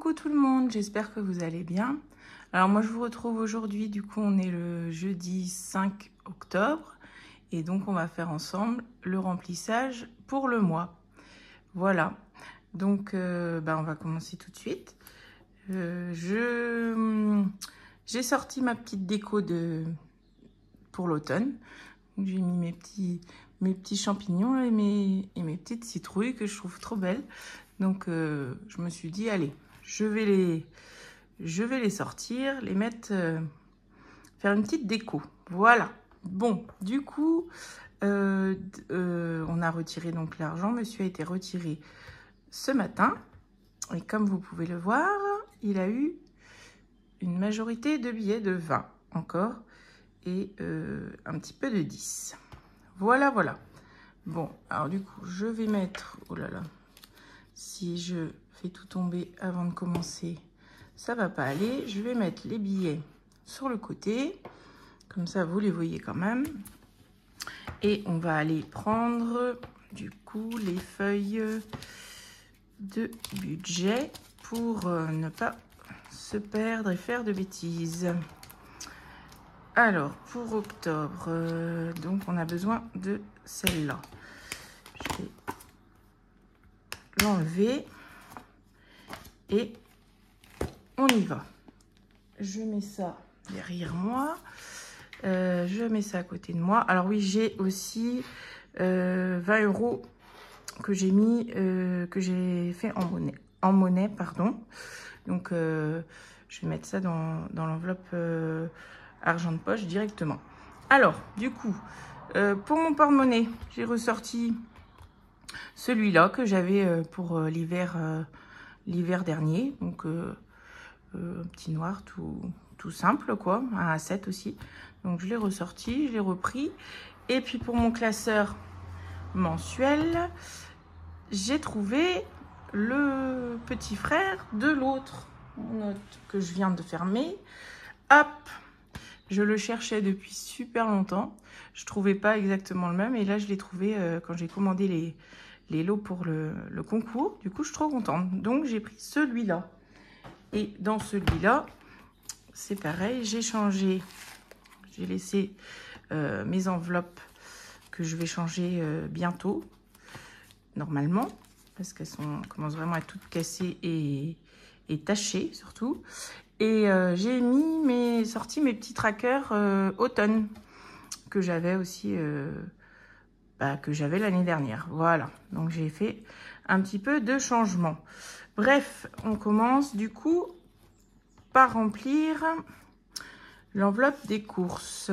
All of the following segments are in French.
Coucou tout le monde, j'espère que vous allez bien. Alors moi je vous retrouve aujourd'hui, du coup on est le jeudi 5 octobre et donc on va faire ensemble le remplissage pour le mois. Voilà, donc on va commencer tout de suite. J'ai sorti ma petite déco pour l'automne. J'ai mis mes petits champignons là, et mes petites citrouilles que je trouve trop belles. Donc je me suis dit allez, je vais les sortir, les mettre, faire une petite déco. Voilà. Bon, du coup, on a retiré donc l'argent. Monsieur a été retiré ce matin. Et comme vous pouvez le voir, il a eu une majorité de billets de 20 encore et un petit peu de 10. Voilà, voilà. Bon, alors du coup, je vais mettre... Oh là là. Si je fais tout tomber avant de commencer, ça va pas aller. Je vais mettre les billets sur le côté. Comme ça, vous les voyez quand même. Et on va aller prendre, du coup, les feuilles de budget pour ne pas se perdre et faire de bêtises. Alors, pour octobre, donc on a besoin de celle-là. Je vais l'enlever et on y va. Je mets ça derrière moi. Je mets ça à côté de moi. Alors oui, j'ai aussi 20 € que j'ai mis, que j'ai fait en monnaie, pardon. Donc, je vais mettre ça dans l'enveloppe argent de poche directement. Alors, du coup, pour mon porte-monnaie, j'ai ressorti celui-là que j'avais pour l'hiver dernier. Donc, un petit noir tout simple, quoi. Un A7 aussi. Donc, je l'ai ressorti, je l'ai repris. Et puis, pour mon classeur mensuel, j'ai trouvé le petit frère de l'autre note que je viens de fermer. Hop! Je le cherchais depuis super longtemps. Je trouvais pas exactement le même. Et là, je l'ai trouvé quand j'ai commandé les lots pour le concours. Du coup, je suis trop contente. Donc, j'ai pris celui-là. Et dans celui-là, c'est pareil. J'ai changé. J'ai laissé mes enveloppes que je vais changer bientôt. Normalement. Parce qu'elles commencent vraiment à être toutes cassées et tachées, surtout. Et j'ai sorti mes petits trackers automne que j'avais aussi, que j'avais l'année dernière. Voilà, donc j'ai fait un petit peu de changement. Bref, on commence du coup par remplir l'enveloppe des courses.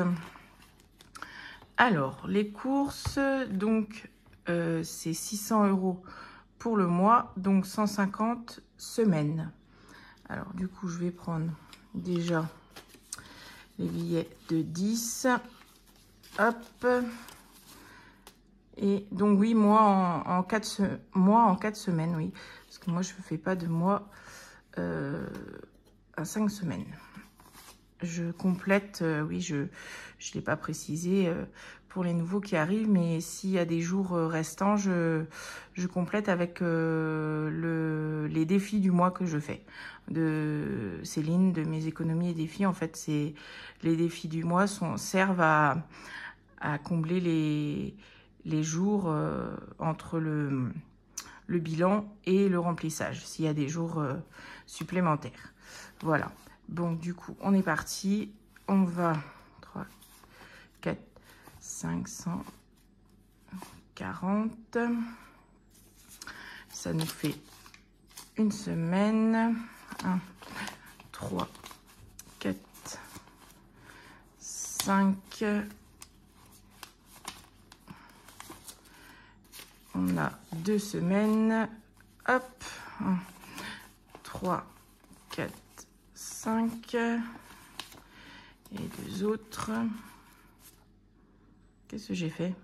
Alors, les courses, donc c'est 600 € pour le mois, donc 150 semaines. Alors, du coup, je vais prendre déjà les billets de 10. Hop. Et donc, oui, moi, en 4 semaines, oui. Parce que moi, je ne fais pas de mois à 5 semaines. Je complète, oui, je ne l'ai pas précisé pour les nouveaux qui arrivent, mais s'il y a des jours restants, je complète avec les défis du mois que je fais. De Céline, de mes économies et défis, en fait, les défis du mois servent à combler les jours entre le bilan et le remplissage, s'il y a des jours supplémentaires. Voilà. Bon, du coup, on est parti. On va 3, 4, 540. Ça nous fait une semaine. 1, 3, 4, 5. On a 2 semaines. Hop. 1, 3, 4, 5. Et 2 autres. Qu'est-ce que j'ai fait?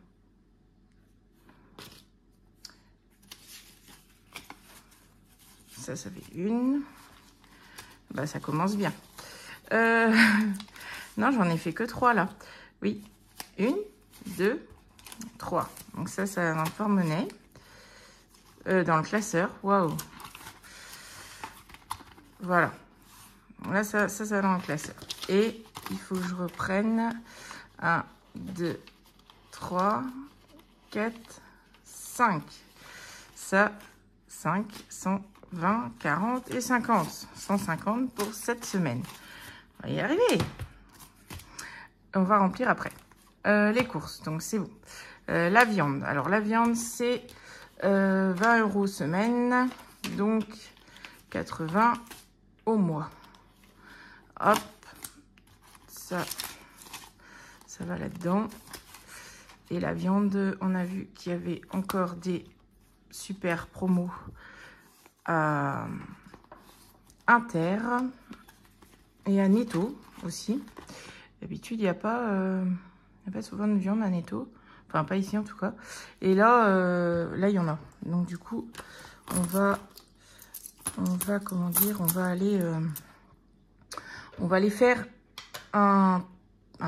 Ça fait une. Bah, ça commence bien. Non, j'en ai fait que 3 là. Oui. 1, 2, 3. Donc ça dans le porte-monnaie. Dans le classeur. Waouh. Voilà. Là, ça va dans le classeur. Et il faut que je reprenne 1, 2, 3, 4, 5. Ça, 5, 120, 40 et 50. 150 pour cette semaine. On va y arriver. On va remplir après. Les courses, donc c'est bon. La viande. Alors, la viande, c'est 20 € semaine. Donc, 80 au mois. Hop. Ça va là-dedans. Et la viande, on a vu qu'il y avait encore des super promos à Inter et à Netto aussi. D'habitude, il n'y a pas souvent de viande à Netto. Enfin, pas ici en tout cas. Et là, il y en a. Donc du coup, on va comment dire, on va aller faire un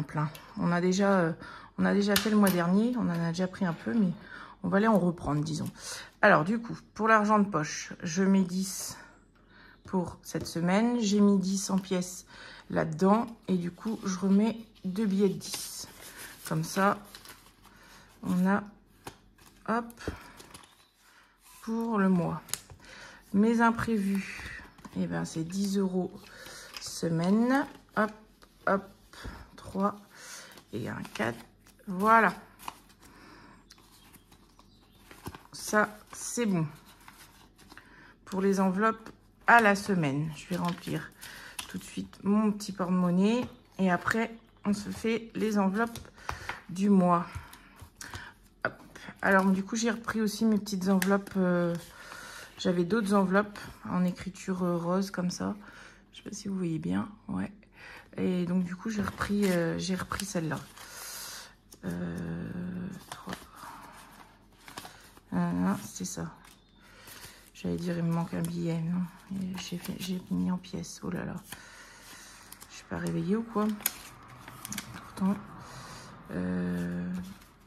plein. On a déjà fait le mois dernier. On en a déjà pris un peu, mais on va aller en reprendre, disons. Alors du coup, pour l'argent de poche, je mets 10 pour cette semaine. J'ai mis 10 en pièces là-dedans. Et du coup, je remets 2 billets de 10. Comme ça, on a, hop, pour le mois. Mes imprévus, eh ben, c'est 10 € semaine. Hop, hop, 3 et un 4. Voilà. Ça, c'est bon. Pour les enveloppes à la semaine, je vais remplir tout de suite mon petit porte-monnaie. Et après, on se fait les enveloppes du mois. Hop. Alors, du coup, j'ai repris aussi mes petites enveloppes. J'avais d'autres enveloppes en écriture rose, comme ça. Je sais pas si vous voyez bien. Ouais. Et donc, du coup, j'ai repris celle-là. 3. C'est ça. J'allais dire, il me manque un billet. Non, j'ai mis en pièces. Oh là là. Je suis pas réveillée ou quoi? Pourtant,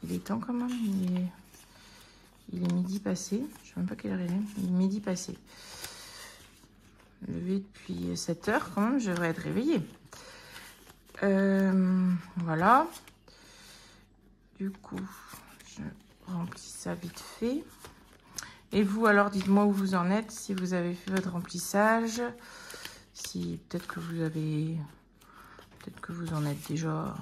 il est temps quand même. Il est midi passé. Je sais même pas quelle heure il est. Il est midi passé. Levé depuis 7 h quand même. Je devrais être réveillée. Voilà. Du coup, je remplis ça vite fait. Et vous, alors, dites-moi où vous en êtes, si vous avez fait votre remplissage, si peut-être que vous en êtes déjà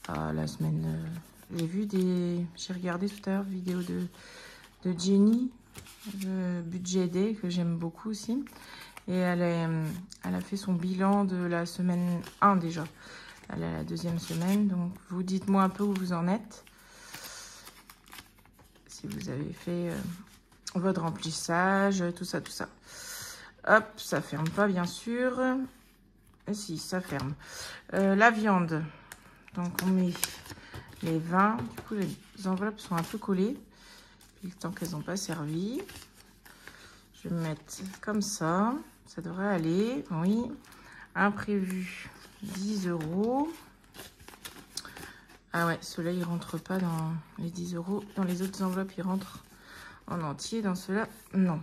à la semaine. J'ai regardé tout à l'heure une vidéo de Jenny, Budget Day, que j'aime beaucoup aussi. Et elle a fait son bilan de la semaine 1 déjà. Elle est à la 2e semaine, donc vous dites-moi un peu où vous en êtes. Si vous avez fait votre remplissage, tout ça, tout ça. Hop, ça ferme pas, bien sûr. Et si, ça ferme. La viande. Donc, on met les 20. Du coup, les enveloppes sont un peu collées. Puis, le temps qu'elles n'ont pas servi. Je vais mettre comme ça. Ça devrait aller. Oui. Imprévu, 10 €. Ah ouais, ceux-là, ils rentrent pas dans les 10 €. Dans les autres enveloppes, ils rentrent en entier. Dans ceux-là, non.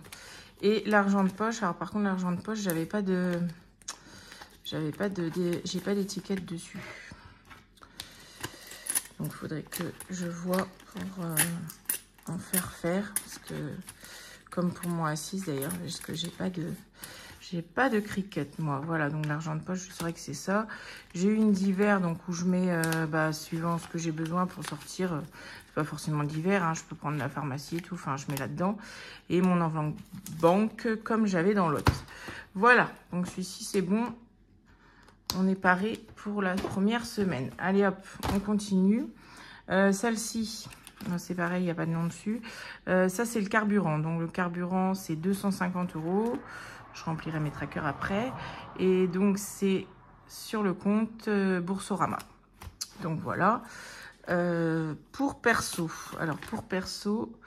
Et l'argent de poche. Alors, par contre, l'argent de poche, j'ai pas d'étiquette dessus. Donc, il faudrait que je vois pour en faire. Parce que, comme pour moi assise d'ailleurs, parce que j'ai pas de cricket, moi. Voilà, donc l'argent de poche, je saurais que c'est ça. J'ai une d'hiver, donc où je mets, suivant ce que j'ai besoin pour sortir. C'est pas forcément d'hiver, hein, je peux prendre la pharmacie et tout. Enfin, je mets là-dedans. Et mon enveloppe banque, comme j'avais dans l'autre. Voilà, donc celui-ci, c'est bon. On est paré pour la première semaine. Allez, hop, on continue. Celle-ci, c'est pareil, il n'y a pas de nom dessus. Ça, c'est le carburant. Donc, le carburant, c'est 250 €. Je remplirai mes trackers après. Et donc, c'est sur le compte Boursorama. Donc, voilà. Pour perso. Alors, pour perso,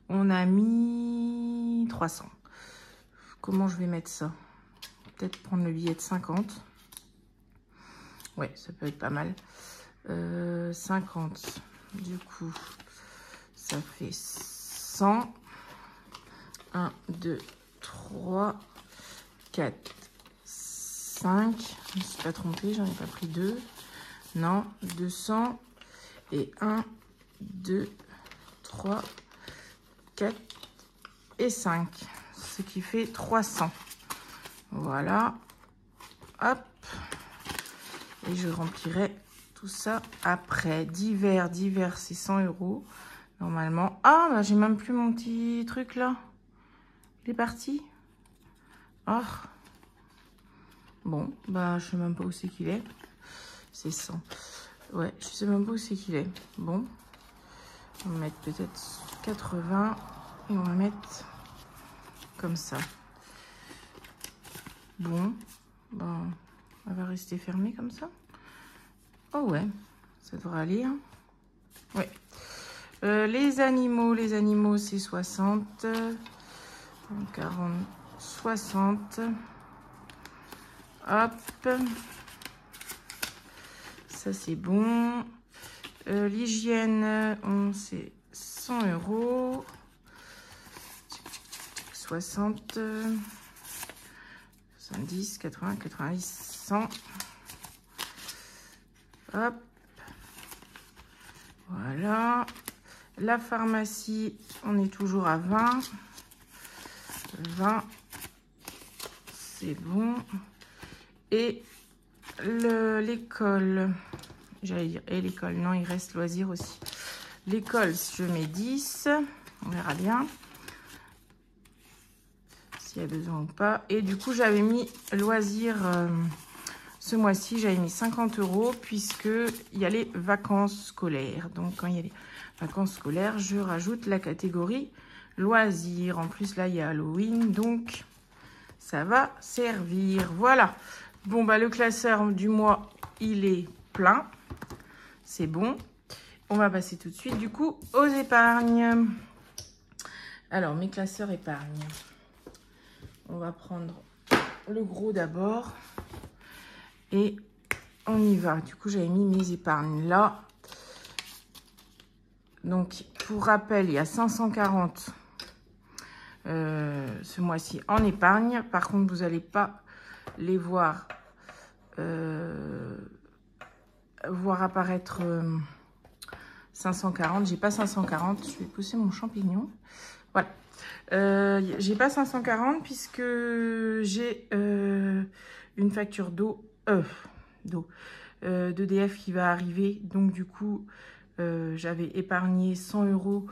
on a mis 300. Comment je vais mettre ça? Peut-être prendre le billet de 50. Ouais, ça peut être pas mal. 50. Du coup, ça fait 100. 1, 2, 3, 4, 5. Je ne me suis pas trompée, j'en ai pas pris 2. Non, 200. Et 1, 2, 3, 4 et 5. Ce qui fait 300. Voilà. Hop. Et je remplirai tout ça après. Divers, c'est 100 € normalement. Ah, bah j'ai même plus mon petit truc là. Il est parti. Oh. Bon, bah je sais même pas où c'est qu'il est. C'est 100. Ouais, je sais même pas où c'est qu'il est. Bon. On va mettre peut-être 80. Et on va mettre comme ça. Bon. Bon. Elle va rester fermée comme ça. Oh ouais, ça devrait aller. Hein. Ouais. Les animaux, c'est 60. 40, 60. Hop. Ça, c'est bon. L'hygiène, c'est 100 €. 60. 70, 80, 90, 100. Hop. Voilà. La pharmacie, on est toujours à 20. 20. C'est bon. Et l'école, j'allais dire, et l'école, non, il reste loisir aussi. L'école, je mets 10. On verra bien. S'il y a besoin ou pas. Et du coup, j'avais mis loisir ce mois-ci, j'avais mis 50 € puisqu'il y a les vacances scolaires. Donc, quand il y a les vacances scolaires, je rajoute la catégorie loisirs. En plus, là, il y a Halloween, donc ça va servir. Voilà. Bon, bah, le classeur du mois, il est plein. C'est bon. On va passer tout de suite, du coup, aux épargnes. Alors, mes classeurs épargnes. On va prendre le gros d'abord. Et on y va. Du coup, j'avais mis mes épargnes là. Donc, pour rappel, il y a 540 ce mois-ci en épargne. Par contre, vous n'allez pas les voir, apparaître 540. J'ai pas 540. Je vais pousser mon champignon. Voilà. J'ai pas 540 puisque j'ai une facture d'EDF qui va arriver. Donc, du coup, j'avais épargné 100 €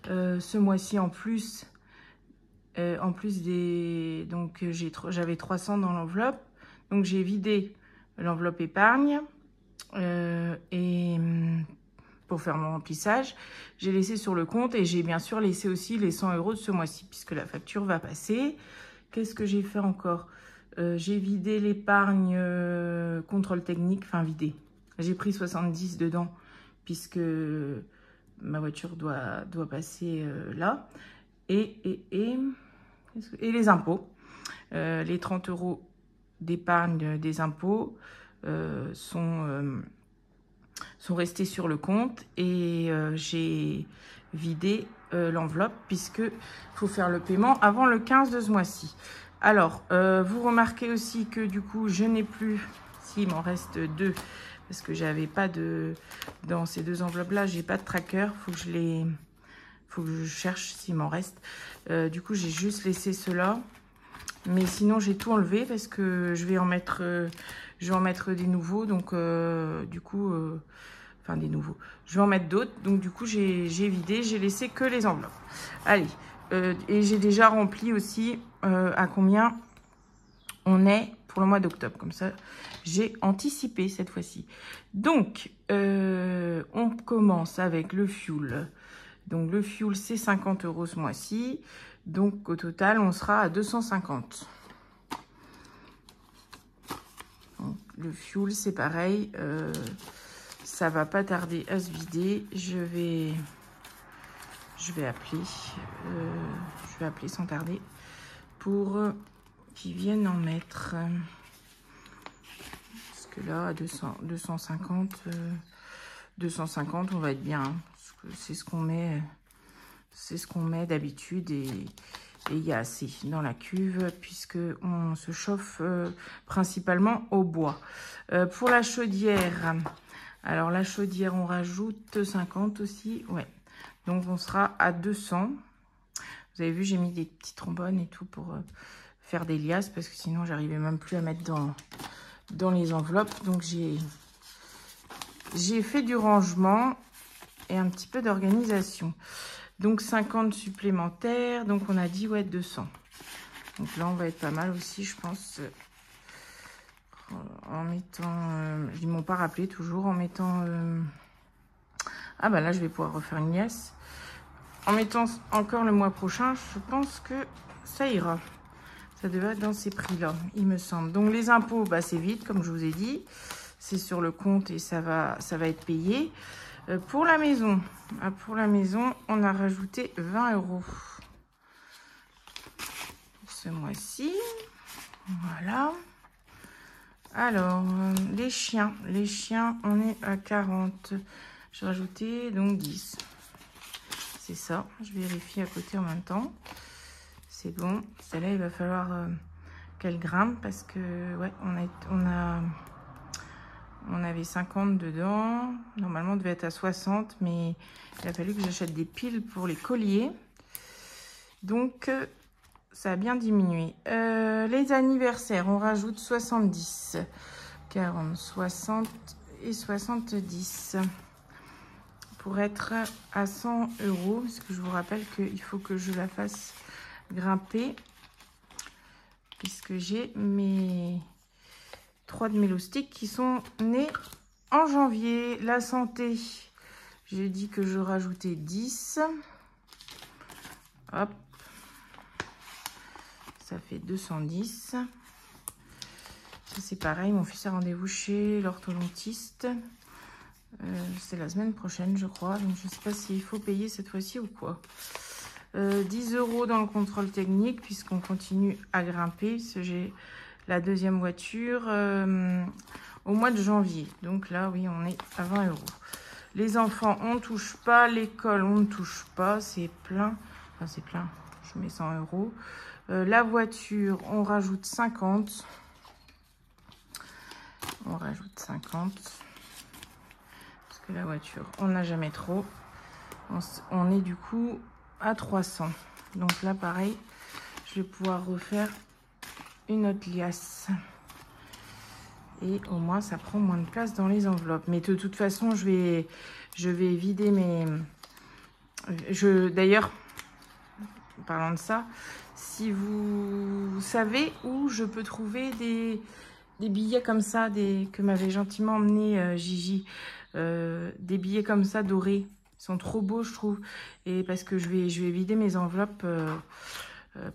ce mois-ci en plus. En plus des... Donc, j'avais 300 dans l'enveloppe. Donc, j'ai vidé l'enveloppe épargne. Et pour faire mon remplissage, j'ai laissé sur le compte. Et j'ai bien sûr laissé aussi les 100 € de ce mois-ci, puisque la facture va passer. Qu'est-ce que j'ai fait encore ? J'ai vidé l'épargne contrôle technique. Enfin, vidé. J'ai pris 70 dedans, puisque ma voiture doit passer là. Et les impôts. Les 30 € d'épargne des impôts sont restés sur le compte. Et j'ai vidé l'enveloppe, puisqu'il faut faire le paiement avant le 15 de ce mois-ci. Alors, vous remarquez aussi que du coup, je n'ai plus... Si, il m'en reste 2. Parce que j'avais pas de... Dans ces 2 enveloppes-là, j'ai pas de tracker. Faut que je cherche s'il m'en reste. Du coup, j'ai juste laissé cela. Mais sinon, j'ai tout enlevé parce que je vais en mettre des nouveaux. Donc, du coup... Enfin, des nouveaux. Je vais en mettre d'autres. Donc, du coup, j'ai vidé. J'ai laissé que les enveloppes. Allez. Et j'ai déjà rempli aussi à combien on est pour le mois d'octobre. Comme ça, j'ai anticipé cette fois-ci. Donc, on commence avec le fuel. Donc, le fuel, c'est 50 € ce mois-ci. Donc, au total, on sera à 250. Donc, le fuel, c'est pareil. Ça va pas tarder à se vider. Je vais appeler. Je vais appeler sans tarder pour qu'ils viennent en mettre. Parce que là, à 250, on va être bien. Hein, c'est ce qu'on met d'habitude. Et il y a assez dans la cuve puisque on se chauffe principalement au bois. Pour la chaudière, alors la chaudière, on rajoute 50 aussi. Ouais. Donc on sera à 200. Vous avez vu, j'ai mis des petits trombones et tout pour faire des liasses parce que sinon j'arrivais même plus à mettre dans les enveloppes. Donc j'ai fait du rangement et un petit peu d'organisation. Donc 50 supplémentaires. Donc on a dit ouais 200. Donc là on va être pas mal aussi je pense. En mettant... ils m'ont pas rappelé toujours. En mettant... ah bah là je vais pouvoir refaire une liasse. En mettant encore le mois prochain, je pense que ça ira. Ça devrait être dans ces prix-là, il me semble. Donc les impôts, bah, c'est vite, comme je vous ai dit. C'est sur le compte et ça va être payé. Pour la maison, on a rajouté 20 € pour ce mois-ci. Voilà. Alors, les chiens, on est à 40. J'ai rajouté donc 10. C'est ça, je vérifie à côté en même temps. C'est bon. Celle-là, il va falloir qu'elle grimpe parce que, ouais, on avait 50 dedans. Normalement, on devait être à 60, mais il a fallu que j'achète des piles pour les colliers. Donc, ça a bien diminué. Les anniversaires, on rajoute 70. 40, 60 et 70. Pour être à 100 €, parce que je vous rappelle qu'il faut que je la fasse grimper, puisque j'ai mes 3 de mes loustiques qui sont nés en janvier. La santé, j'ai dit que je rajoutais 10. Hop, ça fait 210. Ça c'est pareil, mon fils a rendez-vous chez l'orthodontiste. C'est la semaine prochaine, je crois. Donc, je ne sais pas s'il faut payer cette fois-ci ou quoi. 10 € dans le contrôle technique, puisqu'on continue à grimper. J'ai la deuxième voiture au mois de janvier. Donc là, oui, on est à 20 €. Les enfants, on ne touche pas. L'école, on ne touche pas. C'est plein. Enfin, c'est plein. Je mets 100 €. La voiture, on rajoute 50. On rajoute 50. Que la voiture, on n'a jamais trop. On est du coup à 300. Donc là, pareil, je vais pouvoir refaire une autre liasse. Et au moins, ça prend moins de place dans les enveloppes. Mais de toute façon, je vais vider mes... D'ailleurs, parlant de ça, si vous savez où je peux trouver des billets comme ça, que m'avait gentiment emmené Gigi, des billets comme ça dorés, ils sont trop beaux je trouve, et parce que je vais vider mes enveloppes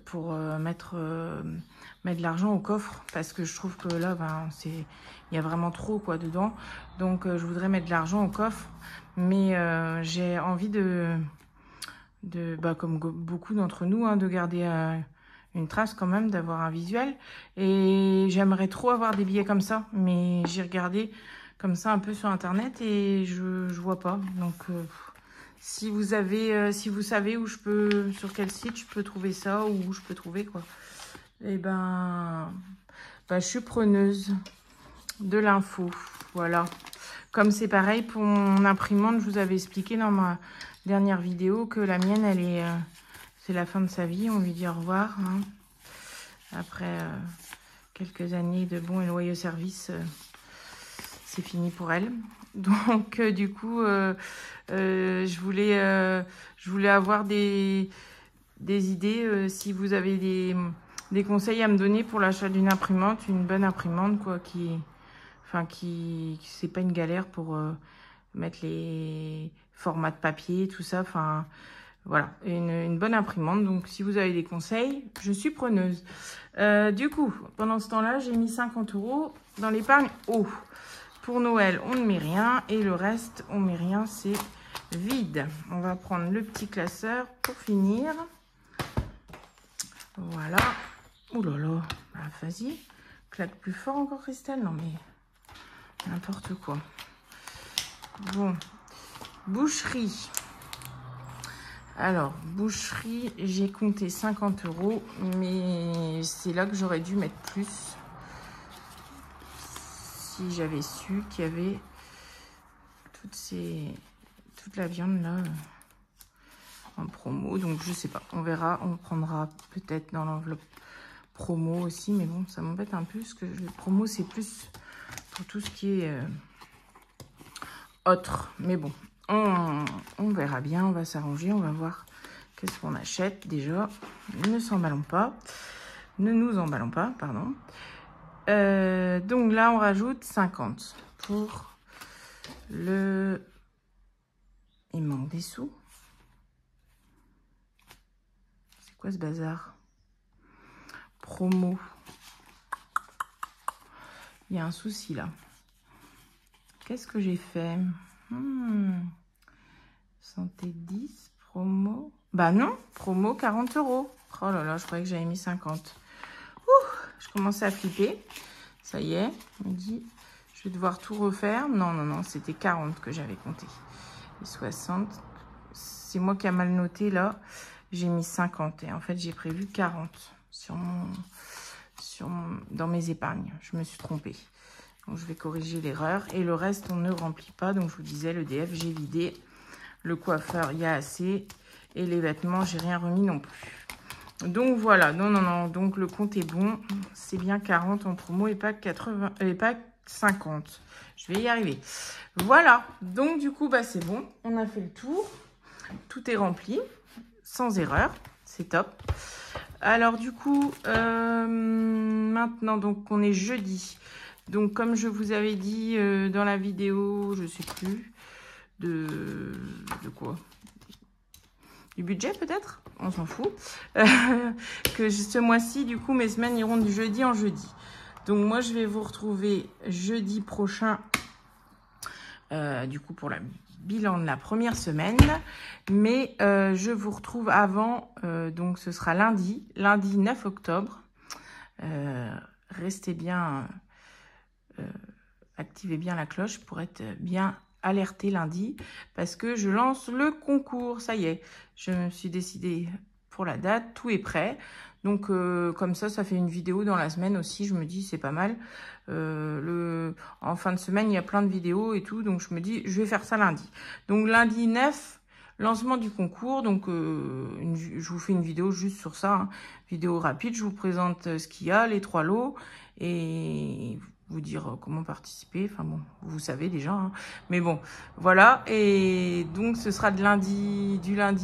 pour mettre de l'argent au coffre, parce que je trouve que là ben, il y a vraiment trop quoi dedans, donc je voudrais mettre de l'argent au coffre, mais j'ai envie comme beaucoup d'entre nous, hein, de garder une trace quand même, d'avoir un visuel, et j'aimerais trop avoir des billets comme ça, mais j'ai regardé comme ça un peu sur internet et je vois pas. Donc si vous savez où je peux, sur quel site je peux trouver ça, ou où je peux trouver quoi, et ben je suis preneuse de l'info. Voilà, comme c'est pareil pour mon imprimante, je vous avais expliqué dans ma dernière vidéo que la mienne, elle est c'est la fin de sa vie, on lui dit au revoir, hein. Après quelques années de bons et loyaux services, c'est fini pour elle. Donc du coup, je voulais avoir des idées, si vous avez des conseils à me donner pour l'achat d'une imprimante, une bonne imprimante quoi, qui c'est pas une galère pour mettre les formats de papier, tout ça, enfin voilà, une bonne imprimante. Donc si vous avez des conseils, je suis preneuse. Du coup, pendant ce temps-là, j'ai mis 50 € dans l'épargne eau. Pour Noël, on ne met rien, et le reste, on ne met rien, c'est vide. On va prendre le petit classeur pour finir. Voilà. Ouh là là, vas-y, claque plus fort encore, Christelle. Non mais n'importe quoi. Bon, boucherie. Alors, boucherie, j'ai compté 50 €, mais c'est là que j'aurais dû mettre plus. Si j'avais su qu'il y avait toute la viande là en promo. Donc, je sais pas, on verra. On prendra peut-être dans l'enveloppe promo aussi. Mais bon, ça m'embête un peu parce que le promo, c'est plus pour tout ce qui est autre. Mais bon, on verra bien. On va s'arranger. On va voir qu'est-ce qu'on achète déjà. Ne s'emballons pas. Ne nous emballons pas, pardon. Donc là, on rajoute 50 pour le... Il manque des sous. C'est quoi ce bazar? Promo. Il y a un souci là. Qu'est-ce que j'ai fait? Santé 10, promo. Bah non, promo 40 €. Oh là là, je croyais que j'avais mis 50. Je commençais à flipper. Ça y est, on me dit, je vais devoir tout refaire. Non, non, non, c'était 40 que j'avais compté. Et 60, c'est moi qui a mal noté là. J'ai mis 50 et en fait, j'ai prévu 40 dans mes épargnes. Je me suis trompée. Donc, je vais corriger l'erreur. Et le reste, on ne remplit pas. Donc, je vous disais, le DF, j'ai vidé. Le coiffeur, il y a assez. Et les vêtements, j'ai rien remis non plus. Donc voilà, non, non, non, donc le compte est bon, c'est bien 40 en promo et pas 80, et pas 50. Je vais y arriver. Voilà, donc du coup, bah c'est bon, on a fait le tour, tout est rempli, sans erreur, c'est top. Alors du coup, maintenant, donc on est jeudi, donc comme je vous avais dit dans la vidéo, je sais plus, de quoi ? Du budget peut-être, on s'en fout, que ce mois-ci, du coup, mes semaines iront du jeudi en jeudi. Donc moi, je vais vous retrouver jeudi prochain, du coup, pour la bilan de la première semaine. Mais je vous retrouve avant, donc ce sera lundi 9 octobre. Restez bien, activez bien la cloche pour être bien alerté lundi parce que je lance le concours. Ça y est, je me suis décidée pour la date, tout est prêt. Donc comme ça fait une vidéo dans la semaine aussi. Je me dis c'est pas mal. En fin de semaine, il y a plein de vidéos et tout. Donc je me dis je vais faire ça lundi. Donc lundi 9, lancement du concours. Donc je vous fais une vidéo juste sur ça. Hein. Vidéo rapide, je vous présente ce qu'il y a, les 3 lots. Et vous dire comment participer, enfin bon, vous savez déjà, hein. Mais bon, voilà, et donc ce sera du lundi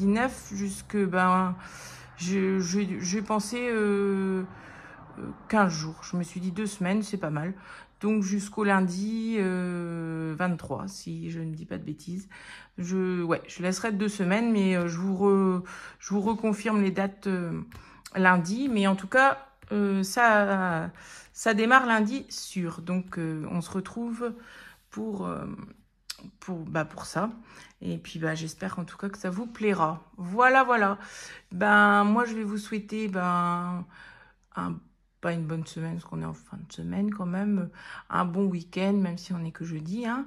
9 jusque, j'ai pensé 15 jours, je me suis dit 2 semaines, c'est pas mal, donc jusqu'au lundi 23, si je ne dis pas de bêtises, je laisserai 2 semaines, mais je vous reconfirme les dates lundi, mais en tout cas, ça démarre lundi sûr. Donc, on se retrouve pour ça. Et puis, j'espère en tout cas que ça vous plaira. Voilà, voilà. Moi, je vais vous souhaiter, pas une bonne semaine, parce qu'on est en fin de semaine quand même. Un bon week-end, même si on n'est que jeudi. Hein.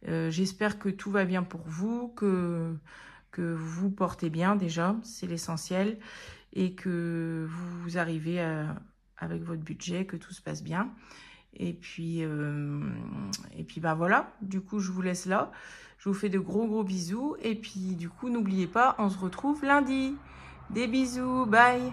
J'espère que tout va bien pour vous, que vous portez bien déjà, c'est l'essentiel. Et que vous arrivez avec votre budget, que tout se passe bien. Et puis voilà, du coup, je vous laisse là. Je vous fais de gros bisous. Et puis, du coup, n'oubliez pas, on se retrouve lundi. Des bisous, bye.